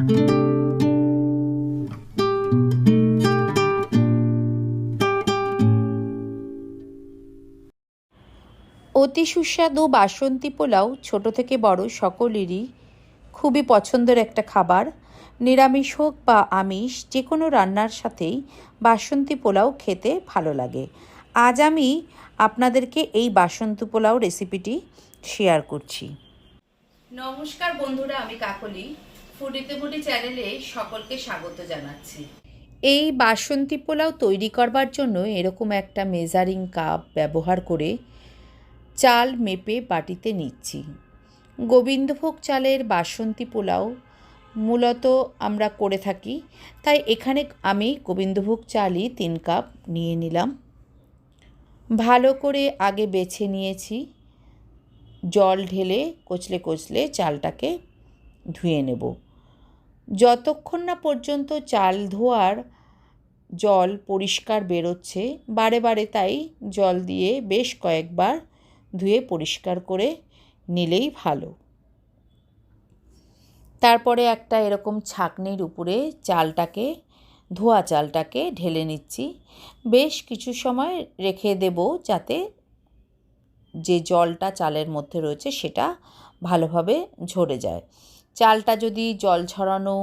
অতি সুস্বাদু বাসন্তী পোলাও ছোট থেকে বড় সকলেরই খুবই পছন্দের একটা খাবার। নিরামিষ হোক বা আমিষ, যে কোনো রান্নার সাথেই বাসন্তী পোলাও খেতে ভালো লাগে। আজ আমি আপনাদেরকে এই বাসন্তী পোলাও রেসিপিটি শেয়ার করছি। নমস্কার বন্ধুরা, আমি কাকলি ফুডিতে মুডি চ্যানেলে সকলকে স্বাগত জানাচ্ছি। এই বাসন্তী পোলাও তৈরি করবার জন্য এরকম একটা মেজারিং কাপ ব্যবহার করে চাল মেপে বাটিতে নিচ্ছি। গোবিন্দভোগ চালের বাসন্তী পোলাও মূলত আমরা করে থাকি, তাই এখানে আমি গোবিন্দভোগ চালই 3 কাপ নিয়ে নিলাম। ভালো করে আগে বেছে নিয়েছি, জল ঢেলে কচলে কচলে চালটাকে ধুয়ে নেব। যতক্ষণ না পর্যন্ত চাল ধোয়ার জল পরিষ্কার বেরোচ্ছে, বারে বারে তাই জল দিয়ে বেশ কয়েকবার ধুয়ে পরিষ্কার করে নিলেই ভালো। তারপরে একটা এরকম ছাঁকনির উপরে ধোয়া চালটাকে ঢেলে নিচ্ছি। বেশ কিছু সময় রেখে দেব যাতে যে জলটা চালের মধ্যে রয়েছে সেটা ভালোভাবে ঝরে যায়। চালটা যদি জল ঝরানো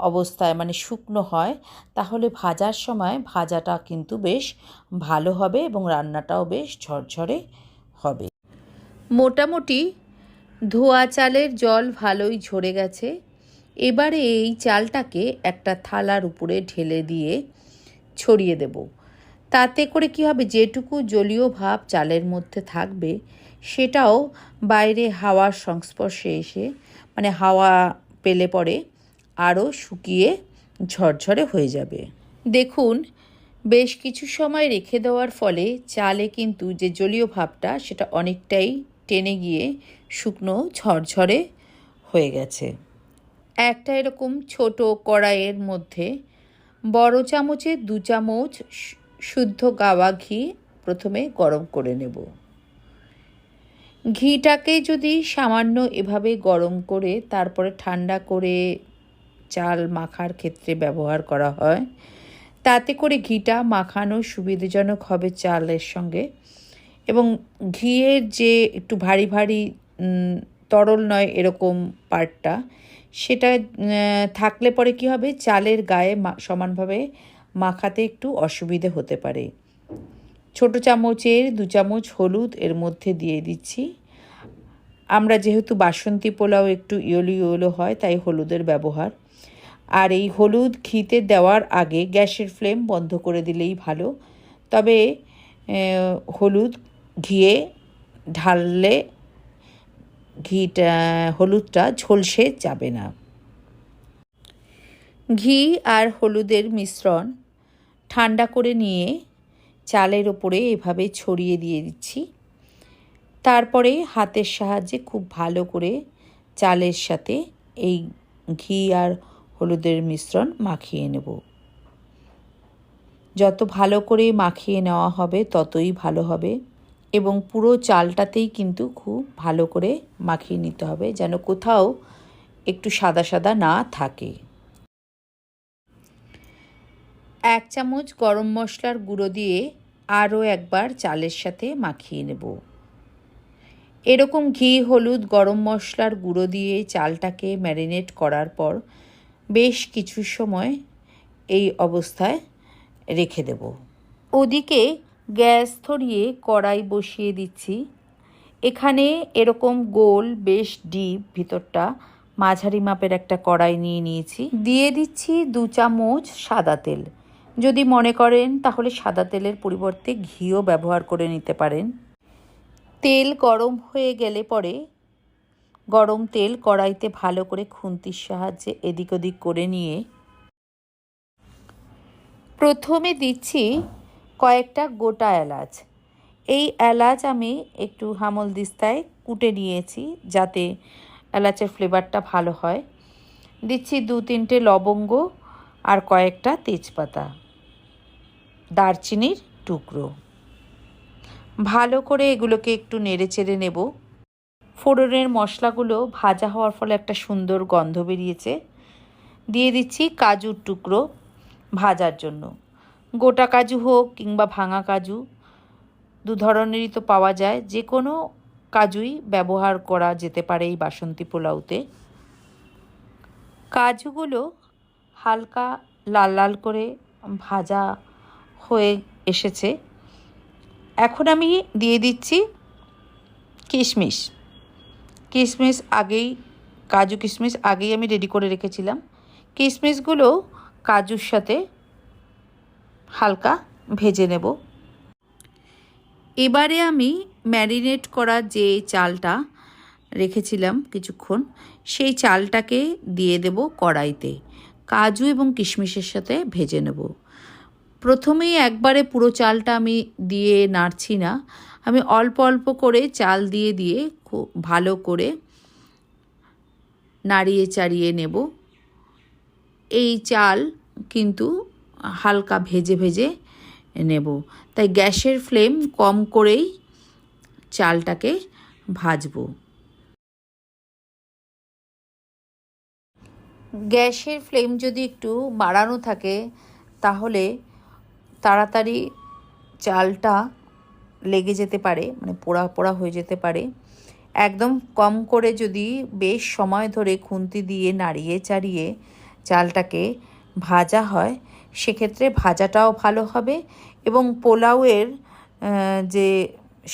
অবস্থায় মানে শুকনো হয়, তাহলে ভাজার সময় ভাজাটা কিন্তু বেশ ভালো হবে এবং রান্নাটাও বেশ ঝরঝরে হবে। মোটামুটি ধোয়া চালের জল ভালোই ঝরে গেছে। এবারে এই চালটাকে একটা থালার উপরে ঢেলে দিয়ে ছড়িয়ে দেব। তাতে করে কি হবে, যেটুকু জলীয় ভাব চালের মধ্যে থাকবে সেটাও বাইরে হাওয়ার সংস্পর্শে এসে মানে হাওয়া পেলে পরে আরও শুকিয়ে ঝরঝরে হয়ে যাবে। দেখুন, বেশ কিছু সময় রেখে দেওয়ার ফলে চালে কিন্তু যে জলীয় ভাবটা সেটা অনেকটাই টেনে গিয়ে শুকনো ঝরঝরে হয়ে গেছে। একটা এরকম ছোট কড়াইয়ের মধ্যে বড় চামচে 2 চামচ শুদ্ধ গাওয়া ঘি প্রথমে গরম করে নেব। ঘিটাকে যদি সামান্য এভাবে গরম করে তারপরে ঠান্ডা করে চাল মাখার ক্ষেত্রে ব্যবহার করা হয়, তাতে করে ঘিটা মাখানো সুবিধাজনক হবে চালের সঙ্গে। এবং ঘিয়ের যে একটু ভারী ভারী তরল নয় এরকম পার্টটা, সেটা থাকলে পরে কি হবে, চালের গায়ে সমানভাবে মাখাতে একটু অসুবিধে হতে পারে। ছোট চামচের 2 চামচ হলুদ এর মধ্যে দিয়ে দিচ্ছি। আমরা যেহেতু বাসন্তী পোলাও একটু ইয়েলো ইয়েলো হয়, তাই হলুদের ব্যবহার। আর এই হলুদ ঘিতে দেওয়ার আগে গ্যাসের ফ্লেম বন্ধ করে দিলেই ভালো। তবে হলুদ ঘিয়ে ঢাললে হলুদটা ঝলসে যাবে না। ঘি আর হলুদের মিশ্রণ ঠান্ডা করে নিয়ে চালের ওপরে এভাবে ছড়িয়ে দিয়ে দিচ্ছি। তারপরে হাতের সাহায্যে খুব ভালো করে চালের সাথে এই ঘি আর হলুদের মিশ্রণ মাখিয়ে নেব। যত ভালো করে মাখিয়ে নেওয়া হবে ততই ভালো হবে এবং পুরো চালটাতেই কিন্তু খুব ভালো করে মাখিয়ে নিতে হবে, যেন কোথাও একটু সাদা সাদা না থাকে। 1 চামচ গরম মশলার গুঁড়ো দিয়ে আরও একবার চালের সাথে মাখিয়ে নেব। এরকম ঘি হলুদ গরম মশলার গুঁড়ো দিয়ে চালটাকে ম্যারিনেট করার পর বেশ কিছু সময় এই অবস্থায় রেখে দেব। ওদিকে গ্যাস ধরিয়ে কড়াই বসিয়ে দিচ্ছি। এখানে এরকম গোল বেশ ডিপ ভিতরটা মাঝারি মাপের একটা কড়াই নিয়ে নিয়েছি। দিয়ে দিচ্ছি 2 চামচ সাদা তেল। যদি মনে করেন তাহলে সাদা তেলের পরিবর্তে ঘিও ব্যবহার করে নিতে পারেন। তেল গরম হয়ে গেলে পরে গরম তেল কড়াইতে ভালো করে খুন্তির সাহায্যে এদিক ওদিক করে নিয়ে প্রথমে দিচ্ছি কয়েকটা গোটা এলাচ। এই এলাচ আমি একটু হামলদিস্তায় কুটে নিয়েছি যাতে এলাচের ফ্লেভারটা ভালো হয়। দিচ্ছি 2-3টে লবঙ্গ আর কয়েকটা তেজপাতা, দারচিনির টুকরো। ভালো করে এগুলোকে একটু নেড়ে চেড়ে নেব। ফোড়নের মশলাগুলো ভাজা হওয়ার ফলে একটা সুন্দর গন্ধ বেরিয়েছে। দিয়ে দিচ্ছি কাজুর টুকরো ভাজার জন্য। গোটা কাজু হোক কিংবা ভাঙা কাজু, দু ধরনেরই তো পাওয়া যায়, যে কোনো কাজুই ব্যবহার করা যেতে পারে এই বাসন্তী পোলাওতে। কাজুগুলো হালকা লাল লাল করে ভাজা হয়ে এসেছে। এখন আমি দিয়ে দিচ্ছি কিশমিশ। কাজু কিশমিশ আগেই আমি রেডি করে রেখেছিলাম। কিশমিশগুলো কাজুর সাথে হালকা ভেজে নেব। এবারে আমি ম্যারিনেট করা যে চালটা রেখেছিলাম কিছুক্ষণ, সেই চালটাকে দিয়ে দেব কড়াইতে, কাজু এবং কিশমিশের সাথে ভেজে নেব। প্রথমেই একবারে পুরো চালটা আমি দিয়ে নাড়ছি না, আমি অল্প অল্প করে চাল দিয়ে খুব ভালো করে নাড়িয়ে চাড়িয়ে নেব। এই চাল কিন্তু হালকা ভেজে ভেজে নেব, তাই গ্যাসের ফ্লেম কম করেই চালটাকে ভাজবো। গ্যাসের ফ্লেম যদি একটু বাড়ানো থাকে তাহলে তাড়াতাড়ি চালটা লেগে যেতে পারে, মানে পোড়া পোড়া হয়ে যেতে পারে। একদম কম করে যদি বেশ সময় ধরে খুন্তি দিয়ে নাড়িয়ে চাড়িয়ে চালটাকে ভাজা হয়, সেক্ষেত্রে ভাজাটাও ভালো হবে এবং পোলাওয়ের যে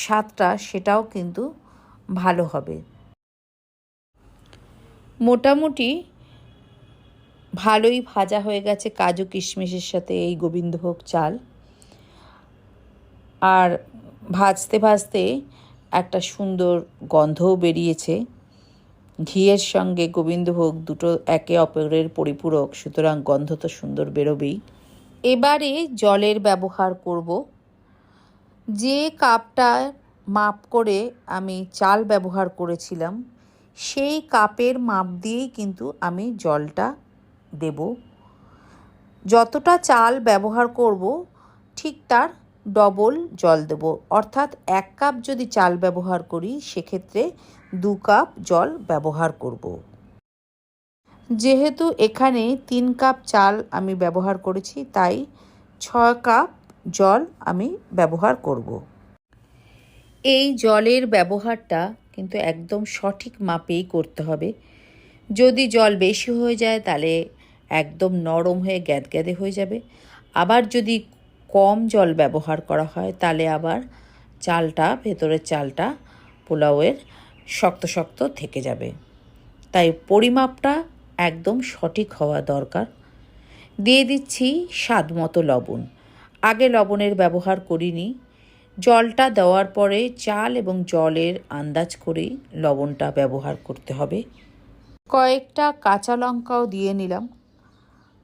স্বাদটা সেটাও কিন্তু ভালো হবে। মোটামুটি ভালোই ভাজা হয়ে গেছে কাজু কিশমিশের সাথে এই গোবিন্দভোগ চাল। আর ভাজতে ভাজতে একটা সুন্দর গন্ধও বেরিয়েছে। ঘিয়ের সঙ্গে গোবিন্দভোগ দুটো একে অপরের পরিপূরক, সুতরাং গন্ধ তো সুন্দর বেরোবেই। এবারে জলের ব্যবহার করব। যে কাপটা মাপ করে আমি চাল ব্যবহার করেছিলাম, সেই কাপের মাপ দিয়েই কিন্তু আমি জলটা দেব। যতটা চাল ব্যবহার করব ঠিক তার ডবল জল দেব, অর্থাৎ 1 কাপ যদি চাল ব্যবহার করি সেক্ষেত্রে 2 কাপ জল ব্যবহার করব। যেহেতু এখানে 3 কাপ চাল আমি ব্যবহার করেছি, তাই 6 কাপ জল আমি ব্যবহার করব। এই জলের ব্যবহারটা কিন্তু একদম সঠিক মাপেই করতে হবে। যদি জল বেশি হয়ে যায় তাহলে একদম নরম হয়ে গ্যাদগ্যাদে হয়ে যাবে, আবার যদি কম জল ব্যবহার করা হয় তাহলে আবার ভেতরের চালটা পোলাওয়ের শক্ত শক্ত থেকে যাবে। তাই পরিমাপটা একদম সঠিক হওয়া দরকার। দিয়ে দিচ্ছি স্বাদ মতো লবণ। আগে লবণের ব্যবহার করিনি। জলটা দেওয়ার পরে চাল এবং জলের আন্দাজ করেই লবণটা ব্যবহার করতে হবে। কয়েকটা কাঁচা লঙ্কাও দিয়ে নিলাম,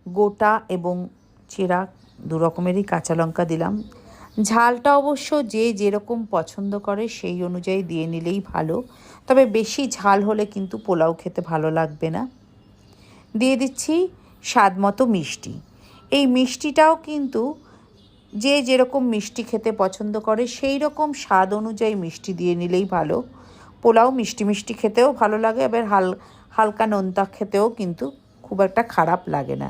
গোটা এবং চেরা 2 রকমেরই কাঁচা লঙ্কা দিলাম। ঝালটা অবশ্য যে যেরকম পছন্দ করে সেই অনুযায়ী দিয়ে নিলেই ভালো, তবে বেশি ঝাল হলে কিন্তু পোলাও খেতে ভালো লাগবে না। দিয়ে দিচ্ছি স্বাদ মতো মিষ্টি। এই মিষ্টিটাও কিন্তু যে যেরকম মিষ্টি খেতে পছন্দ করে সেই রকম স্বাদ অনুযায়ী মিষ্টি দিয়ে নিলেই ভালো। পোলাও মিষ্টি মিষ্টি খেতেও ভালো লাগে, আবার হালকা নোনতা খেতেও কিন্তু খুব একটা খারাপ লাগে না।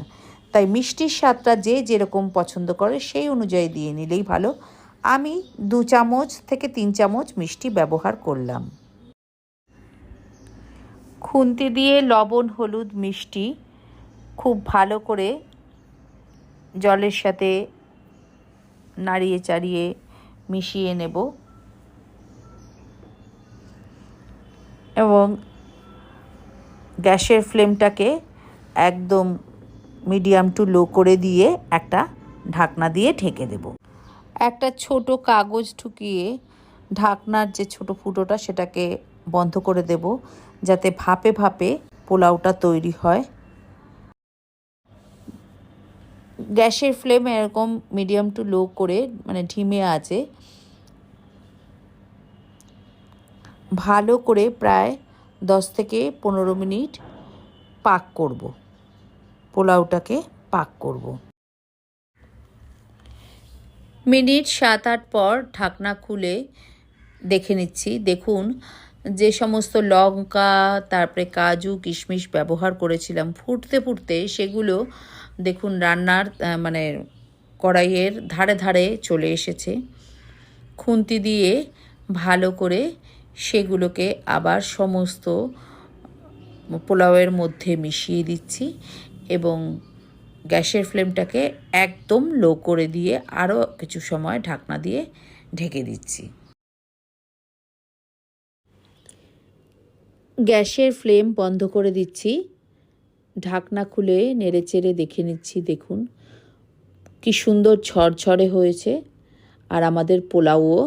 তাই মিষ্টির স্বাদটা যে যেরকম পছন্দ করে সেই অনুযায়ী দিয়ে নিলেই ভালো। আমি 2 চামচ থেকে 3 চামচ মিষ্টি ব্যবহার করলাম। খুন্তি দিয়ে লবণ, হলুদ, মিষ্টি খুব ভালো করে জলের সাথে নাড়িয়ে চাড়িয়ে মিশিয়ে নেব এবং গ্যাসের ফ্লেমটাকে একদম মিডিয়াম টু লো করে দিয়ে একটা ঢাকনা দিয়ে ঢেকে দেব। একটা ছোট কাগজ ঠুকিয়ে ঢাকনার যে ছোট ফুটোটা সেটাকে বন্ধ করে দেব, যাতে ভাপে ভাপে পোলাওটা তৈরি হয়। গ্যাসের ফ্লেম এরকম মিডিয়াম টু লো করে, মানে ধিমে আছে, ভালো করে প্রায় 10 থেকে 15 মিনিট পাক করব, পোলাওটাকে পাক করব। মিনিট 7-8 পর ঢাকনা খুলে দেখে নিচ্ছি। দেখুন যে সমস্ত লঙ্কা তারপরে কাজু কিশমিশ ব্যবহার করেছিলাম, ফুটতে ফুটতে সেগুলো দেখুন রান্নার মানে কড়াইয়ের ধারে ধারে চলে এসেছে। খুন্তি দিয়ে ভালো করে সেগুলোকে আবার সমস্ত পোলাওয়ের মধ্যে মিশিয়ে দিচ্ছি এবং গ্যাসের ফ্লেমটাকে একদম লো করে দিয়ে আরও কিছু সময় ঢাকনা দিয়ে ঢেকে দিচ্ছি। গ্যাসের ফ্লেম বন্ধ করে দিচ্ছি, ঢাকনা খুলে নেড়েচেড়ে দেখে নিচ্ছি। দেখুন কি সুন্দর ঝরঝরে হয়েছে আর আমাদের পোলাওও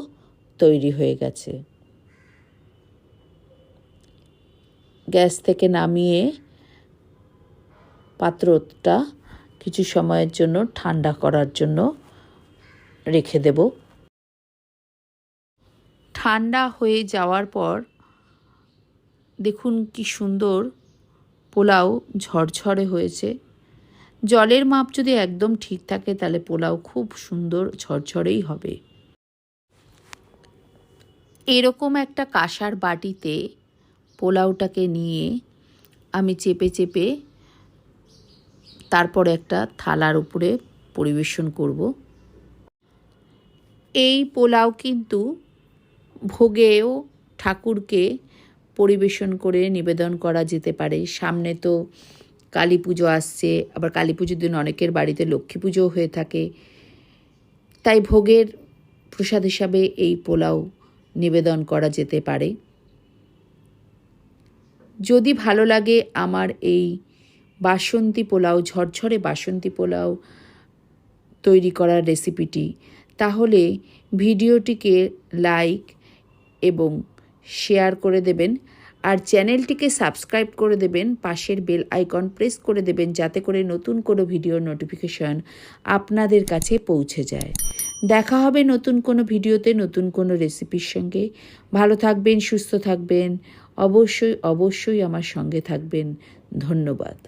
তৈরি হয়ে গেছে। গ্যাস থেকে নামিয়ে পাত্রটা কিছু সময়ের জন্য ঠান্ডা করার জন্য রেখে দেব। ঠান্ডা হয়ে যাওয়ার পর দেখুন কি সুন্দর পোলাও ঝরঝরে হয়েছে। জলের মাপ যদি একদম ঠিক থাকে তাহলে পোলাও খুব সুন্দর ঝরঝরেই হবে। এরকম একটা কাঁসার বাটিতে পোলাওটাকে নিয়ে আমি চেপে চেপে তারপরে একটা থালার উপরে পরিবেশন করব। এই পোলাও কিন্তু ভোগেও ঠাকুরকে পরিবেশন করে নিবেদন করা যেতে পারে। সামনে তো কালী পুজো আসছে, আবার কালী পুজোর দিন অনেকের বাড়িতে লক্ষ্মী পুজোও হয়ে থাকে, তাই ভোগের প্রসাদ হিসাবে এই পোলাও নিবেদন করা যেতে পারে। যদি ভালো লাগে আমার এই বাসন্তী পোলাও, ঝরঝরে বাসন্তী পোলাও তৈরি করার রেসিপিটি, তাহলে ভিডিওটিকে লাইক এবং শেয়ার করে দেবেন আর চ্যানেলটিকে সাবস্ক্রাইব করে দেবেন, পাশের বেল আইকন প্রেস করে দেবেন যাতে করে নতুন কোনো ভিডিওর নোটিফিকেশন আপনাদের কাছে পৌঁছে যায়। দেখা হবে নতুন কোনো ভিডিওতে নতুন কোনো রেসিপির সঙ্গে। ভালো থাকবেন, সুস্থ থাকবেন, অবশ্যই অবশ্যই আমার সঙ্গে থাকবেন। ধন্যবাদ।